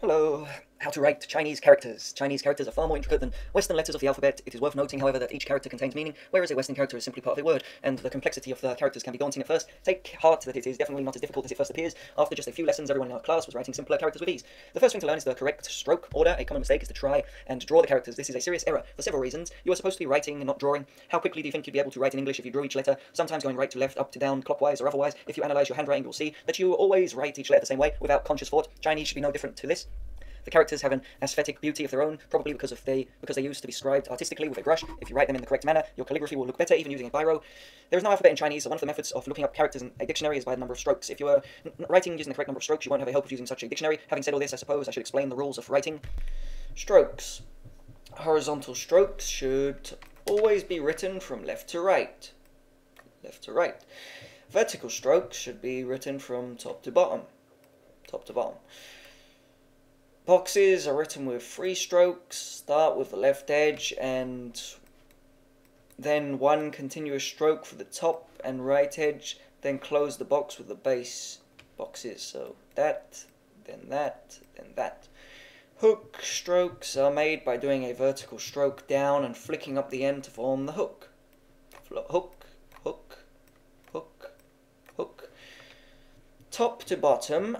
Hello. How to write Chinese characters. Chinese characters are far more intricate than Western letters of the alphabet. It is worth noting, however, that each character contains meaning, whereas a Western character is simply part of a word, and the complexity of the characters can be daunting at first. Take heart that it is definitely not as difficult as it first appears. After just a few lessons, everyone in our class was writing simpler characters with ease. The first thing to learn is the correct stroke order. A common mistake is to try and draw the characters. This is a serious error for several reasons. You are supposed to be writing and not drawing. How quickly do you think you'd be able to write in English if you drew each letter, sometimes going right to left, up to down, clockwise or otherwise? If you analyze your handwriting, you'll see that you always write each letter the same way, without conscious thought. Chinese should be no different to this. The characters have an aesthetic beauty of their own, probably because they used to be scribed artistically with a brush. If you write them in the correct manner, your calligraphy will look better even using a biro. There is no alphabet in Chinese, so one of the methods of looking up characters in a dictionary is by the number of strokes. If you are writing using the correct number of strokes, you won't have the help of using such a dictionary. Having said all this, I suppose I should explain the rules of writing. Strokes. Horizontal strokes should always be written from left to right. Left to right. Vertical strokes should be written from top to bottom. Top to bottom. Boxes are written with 3 strokes, start with the left edge and then one continuous stroke for the top and right edge, then close the box with the base boxes. So that, then that, then that. Hook strokes are made by doing a vertical stroke down and flicking up the end to form the hook. Hook, hook, hook, hook. Top to bottom.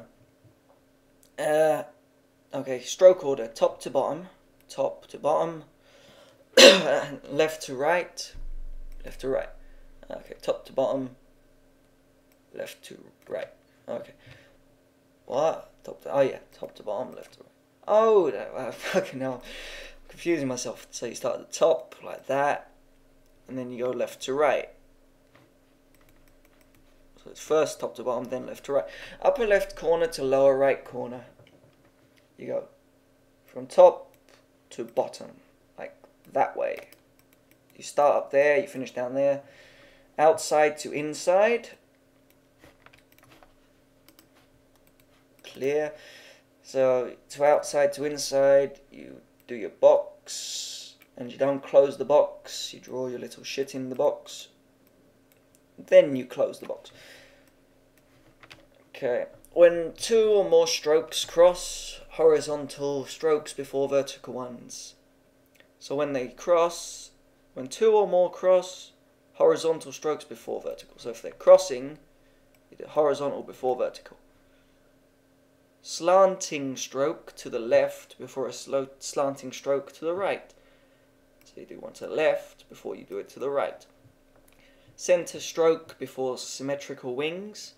Okay, stroke order, top to bottom, left to right, left to right. Okay, top to bottom, left to right. Okay. What? Oh yeah, top to bottom, left to right. Oh, fucking hell. I'm confusing myself. So you start at the top, like that, and then you go left to right. So it's first top to bottom, then left to right. Upper left corner to lower right corner. You go from top to bottom, like that way. You start up there, you finish down there. Outside to inside. Clear. So to outside to inside, you do your box, and you don't close the box. You draw your little shit in the box. Then you close the box. Okay. When 2 or more strokes cross, horizontal strokes before vertical ones. So when they cross, when 2 or more cross, horizontal strokes before vertical. So if they're crossing, you do horizontal before vertical. Slanting stroke to the left before a slanting stroke to the right. So you do one to the left before you do it to the right. Center stroke before symmetrical wings.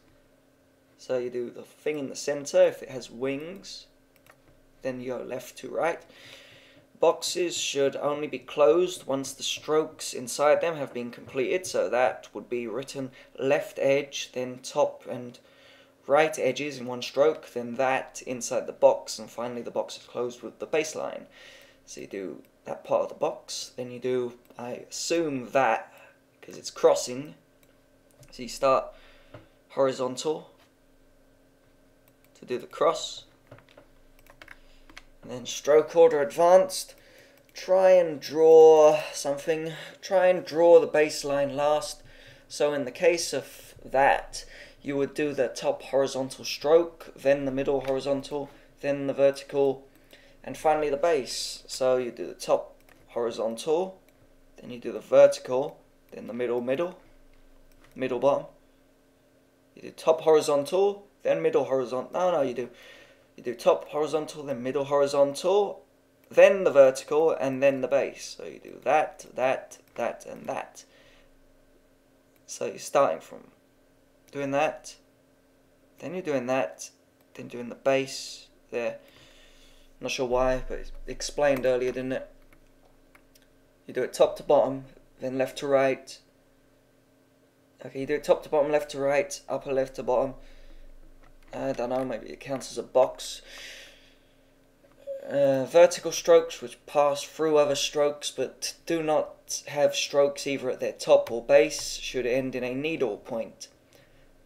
So you do the thing in the center. If it has wings, then you go left to right. Boxes should only be closed once the strokes inside them have been completed. So that would be written left edge, then top and right edges in one stroke, then that inside the box, and finally the box is closed with the baseline. So you do that part of the box, then you do, I assume that, because it's crossing. So you start horizontal to do the cross, and then stroke order advanced. Try and draw something. Try and draw the baseline last. So in the case of that, you would do the top horizontal stroke, then the middle horizontal, then the vertical, and finally the base. So you do the top horizontal, then you do the vertical, then the middle bottom. You do top horizontal, then middle horizontal. No, you do top horizontal, then middle horizontal, then the vertical, and then the base. So you do that, that, that, and that. So you're starting from doing that, then you're doing that, then doing the base there. Not sure why, but it's explained earlier, didn't it? You do it top to bottom, then left to right. Okay, you do it top to bottom, left to right, upper left to bottom. I don't know, maybe it counts as a box. Vertical strokes which pass through other strokes but do not have strokes either at their top or base should end in a needle point.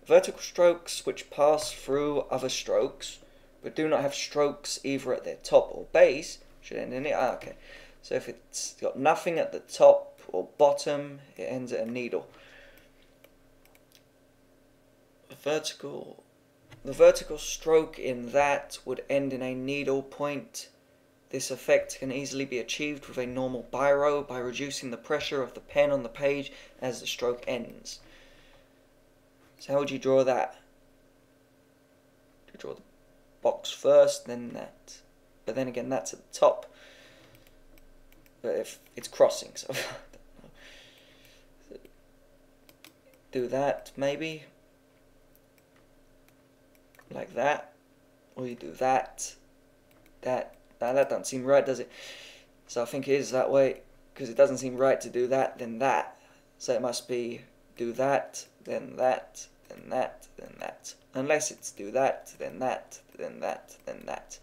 Vertical strokes which pass through other strokes but do not have strokes either at their top or base should end in it. Okay. So if it's got nothing at the top or bottom, it ends at a needle. Vertical The vertical stroke in that would end in a needle point. This effect can easily be achieved with a normal biro by reducing the pressure of the pen on the page as the stroke ends. So how would you draw that? You draw the box first, then that. But then again, that's at the top. But if it's crossing, so do that maybe. Like that. Or you do that. That. Now that doesn't seem right, does it? So I think it is that way, because it doesn't seem right to do that, then that. So it must be do that, then that, then that, then that. Unless it's do that, then that, then that, then that.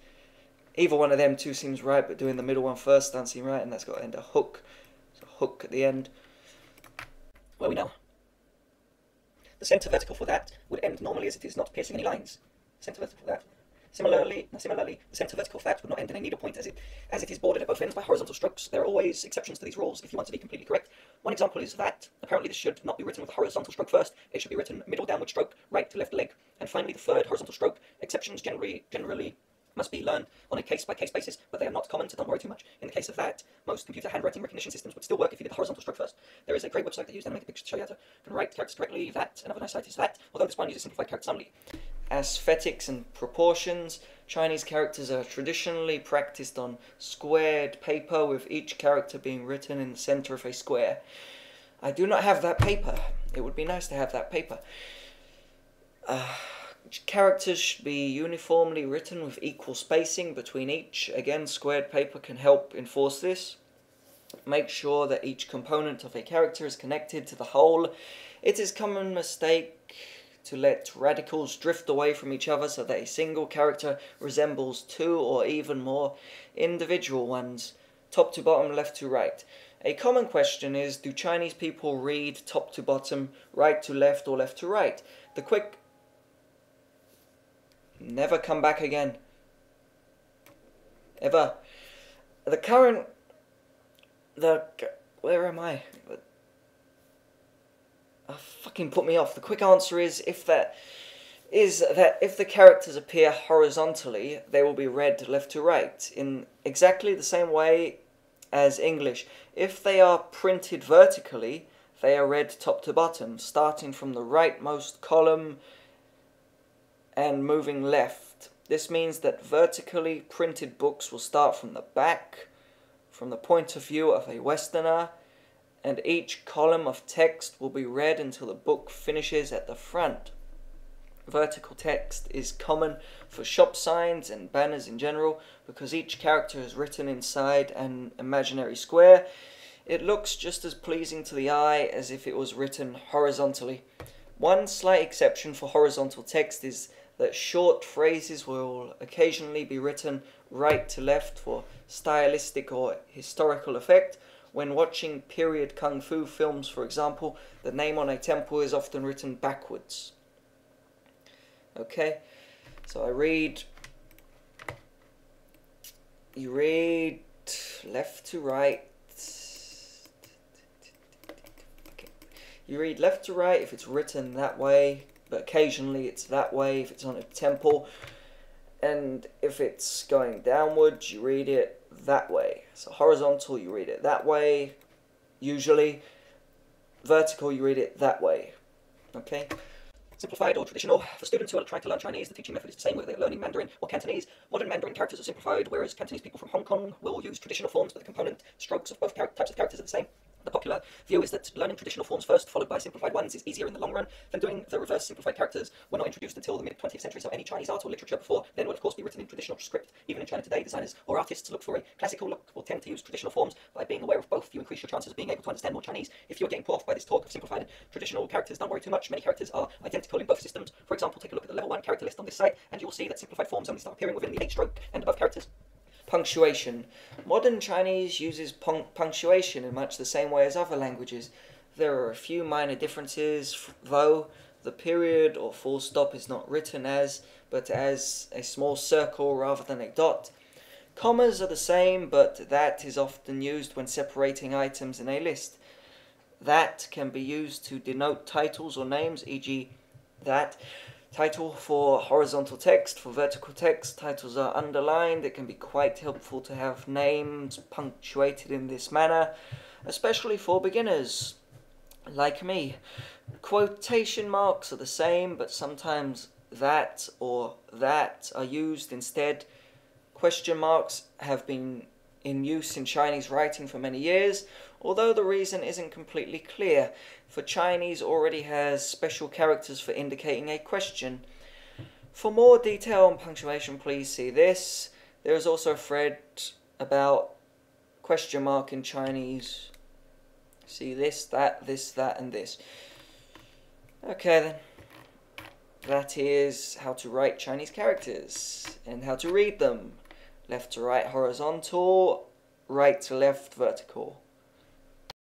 Either one of them two seems right, but doing the middle one first doesn't seem right, and that's got to end a hook. So hook at the end. Well, we know. The centre vertical for that would end normally as it is not piercing any lines. Centre vertical for that. Similarly, the centre vertical for that would not end in a needle point as it is bordered at both ends by horizontal strokes. There are always exceptions to these rules if you want to be completely correct. One example is that apparently this should not be written with a horizontal stroke first. It should be written middle downward stroke, right to left leg. And finally, the third horizontal stroke. Exceptions generally must be learned on a case-by-case basis, but they are not common, so don't worry too much. In the case of that, most computer handwriting recognition systems would still work if you did the horizontal stroke first. There is a great website that uses animated pictures to show you how to write characters correctly. That, another nice site is that, although this one uses simplified characters only. Aesthetics and proportions. Chinese characters are traditionally practiced on squared paper, with each character being written in the center of a square. I do not have that paper. It would be nice to have that paper. Characters should be uniformly written with equal spacing between each. Again, squared paper can help enforce this. Make sure that each component of a character is connected to the whole. It is a common mistake to let radicals drift away from each other so that a single character resembles two or even more individual ones, top to bottom, left to right. A common question is, do Chinese people read top to bottom, right to left, or left to right? The quick... Never come back again. Ever. The current... Where am I? Fucking put me off. The quick answer is if the characters appear horizontally, they will be read left to right in exactly the same way as English. If they are printed vertically, they are read top to bottom, starting from the rightmost column and moving left. This means that vertically printed books will start from the back, from the point of view of a Westerner, and each column of text will be read until the book finishes at the front. Vertical text is common for shop signs and banners in general because each character is written inside an imaginary square. It looks just as pleasing to the eye as if it was written horizontally. One slight exception for horizontal text is that short phrases will occasionally be written right to left for stylistic or historical effect. When watching period kung fu films, for example, the name on a temple is often written backwards. Okay, so you read left to right. Okay. You read left to right if it's written that way, but occasionally it's that way if it's on a temple. And if it's going downwards, you read it that way. So horizontal, you read it that way, usually. Vertical, you read it that way. Okay? Simplified or traditional. For students who are trying to learn Chinese, the teaching method is the same whether they're learning Mandarin or Cantonese. Modern Mandarin characters are simplified, whereas Cantonese people from Hong Kong will use traditional forms, but the component strokes of both types of characters are the same. The popular view is that learning traditional forms first, followed by simplified ones, is easier in the long run than doing the reverse. Simplified characters were not introduced until the mid-20th century, so any Chinese art or literature before then will of course be written in traditional script. Even in China today, designers or artists look for a classical look or tend to use traditional forms. By being aware of both, you increase your chances of being able to understand more Chinese. If you're getting put off by this talk of simplified and traditional characters, don't worry too much. Many characters are identical in both systems. For example, take a look at the level 1 character list on this site, and you will see that simplified forms only start appearing within the 8-stroke and above characters. Punctuation. Modern Chinese uses punctuation in much the same way as other languages. There are a few minor differences, though. The period or full stop is not written as, but as a small circle rather than a dot. Commas are the same, but that is often used when separating items in a list. That can be used to denote titles or names, e.g. that. Title for horizontal text. For vertical text, titles are underlined. It can be quite helpful to have names punctuated in this manner, especially for beginners like me. Quotation marks are the same, but sometimes that or that are used instead. Question marks have been in use in Chinese writing for many years, although the reason isn't completely clear, for Chinese already has special characters for indicating a question. For more detail on punctuation, please see this. There is also a thread about question mark in Chinese. See this, that, and this. Okay then. That is how to write Chinese characters and how to read them. Left to right horizontal, right to left vertical.